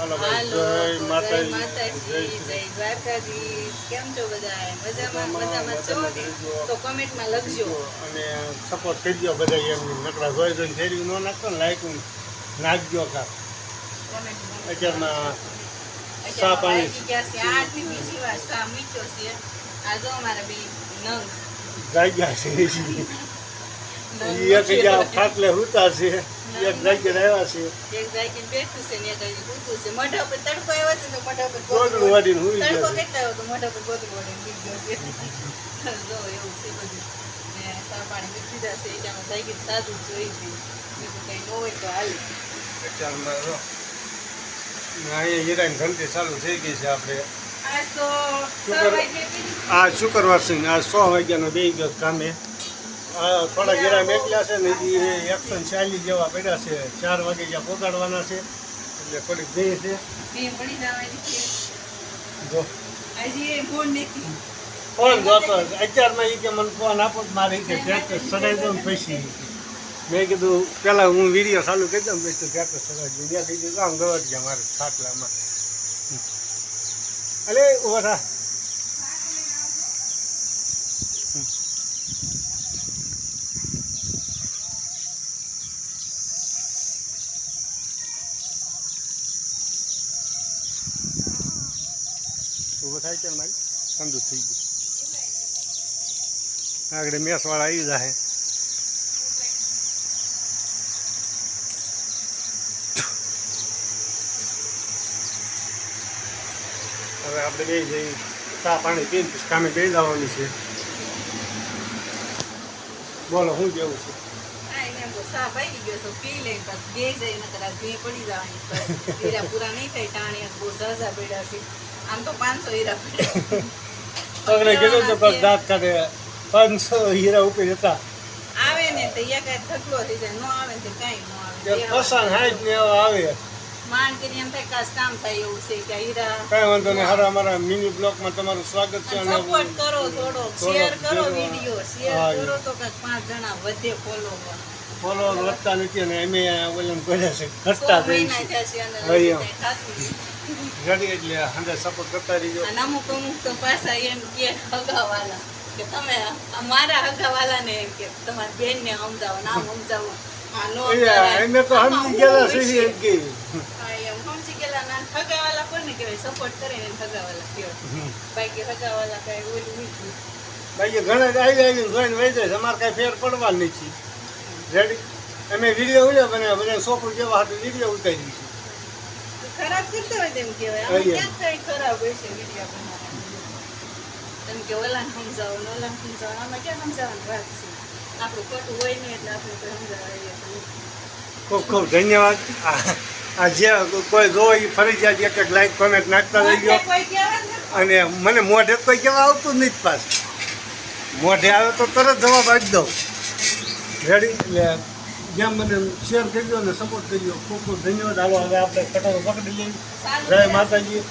હાલો ભાઈ, જય માતાજી, જય દ્વારકાધીશ. કેમ છો બધા? મજામાં છો ને? તો કમેન્ટમાં લખજો અને સપોર્ટ કરજો બધા. એમ નકરા જોઈને ફેરવી ન નાખતો ને, લાઈક નાખજો કા. અત્યારમાં સા પાણી બીજી વાર સા મીઠો છે. આ જો અમારા બે નંગ જાગ્યા છે, એક ફાટલે હુતા છે, એક જાગીને આવ્યા છે, એક જાગીને બેઠું છે ને એક ઉઠું છે. મોઢા પર તડકો આવ્યો છે તો મોઢા પર ગોદડું વાળીને હુઈ ગયો. તડકો કેટલા આવ્યો તો મોઢા પર ગોદડું વાળીને હુઈ ગયો છે. જો એવું છે બધું. ને સા પાણી મૂકી દીધા છે. એમાં જાગીને સાદું જોઈ ગયું, બીજું કંઈ ન હોય તો હાલે. અત્યારમાં જો અહીંયા હીરાની ઘંટી ચાલુ થઈ ગઈ છે. આપણે આ શુક્રવાર છે ને, આ 6 વાગ્યાનો બે ગયો કામે. થોડા ગેરા મેકલ્યા છે ને, એ 140 જેવા પડ્યા છે. 4 વાગે જ્યાં પહોંચાડવાના છે, એટલે થોડીક જઈ છે. જો ફોન જોતો અત્યારમાં એ કે મને ફોન આપો, મારે કે ટ્રેક્ટર ચડાવી દઉં ને પછી. મેં કીધું પેલા હું વિડીયો ચાલુ કરી દઉં, પછી ટ્રેક્ટર ચડાવી દઉં. થઈ ગયું આમ ગવટ ગયા મારે ખાટલામાં. અલે ઉભા થા. ઉભો થાય છે મારી ઠંડુ થઈ ગયું. આગળ મેસવાળા આવી જાય. હવે આપણે બે જઈ ચા પાણી પીને કામે બે જવાનું છે. બોલો શું કેવું છે? ચા પડી ગયો તો પી લઈને બે જઈને કદાચ ભી પડી જવાની. હીરા પૂરા નહીં થાય ટાણી બહુ ઝાઝા પડ્યા છે. આમ તો 500 હીરા પડ્યા. અગલે કીધું તો દાંત કાઢે 500 હીરા ઉપર હતા. આવે ને તો એક ઠકલો થઈ જાય, ન આવે ને કઈ ન આવે. પસંદ હાઈટ ને આવે માંડ કરીને એમ થાય કાસ કામ થાય એવું છે કે હીરા. કઈ વાંધો નહીં. હારા અમારા મિની બ્લોગમાં તમારું સ્વાગત છે. અને સપોર્ટ કરો, થોડો શેર કરો, વિડિયો શેર કરો તો કંઈક 5 જણા વધે ફોલોવર વધતા નથી. અને અમે ઓલમ કર્યા છે ઘટતા જાય છે. ઘડી એટલે હંડે સપોર્ટ કરતા રહીજો. અને અમુક તો પાછા એમ કે હગાવાલા કે તમે અમારા હગાવાલાને એમ કે તમારી બેનને સમજાવો, નામ સમજાવો. અમે તો સમજી ગયેલા છીએ એમ કે સમજી ગયેલા ના હગાવાલા કોને કહેવાય? સપોર્ટ કરે ને હગાવાલા કહેવાય. બાકી હગાવાલા કઈ ઓલું નથી. બાકી ઘણા આવી જોઈને વહી જાય. અમારે કઈ ફેર પડવા નથી. રેડી અમે વિડીયો ઉડ્યો બનાવ્યા, બધા છોકરું જેવા હાથે વિડીયો ઉતારી છે. ખરાબ કરતા હોય તેમ કહેવાય. ક્યાં કઈ ખરાબ હોય છે વિડીયો બનાવવા? એમ કે ઓલાને સમજાવો ને ઓલાને સમજાવો. આમાં ક્યાં સમજાવવાની વાત છે? આપણું ખોટું હોય નહીં એટલે આપણે કોઈ સમજાવીએ. ખૂબ ખૂબ ધન્યવાદ. આ જે કોઈ જોવો એ ફરજિયાત એક લાઈક કોમેન્ટ નાખતા રહી ગયો. અને મને મોઢે કોઈ કહેવા આવતું જ નથી. પાસ મોઢે આવે તો તરત જવાબ આપી દઉં. રેડી એટલે જેમ મને શેર કરજો અને સપોર્ટ કરજો. ખૂબ ખૂબ ધન્યવાદ. હાલો હવે આપણે કટોરો પકડી લઈએ. જય માતાજી.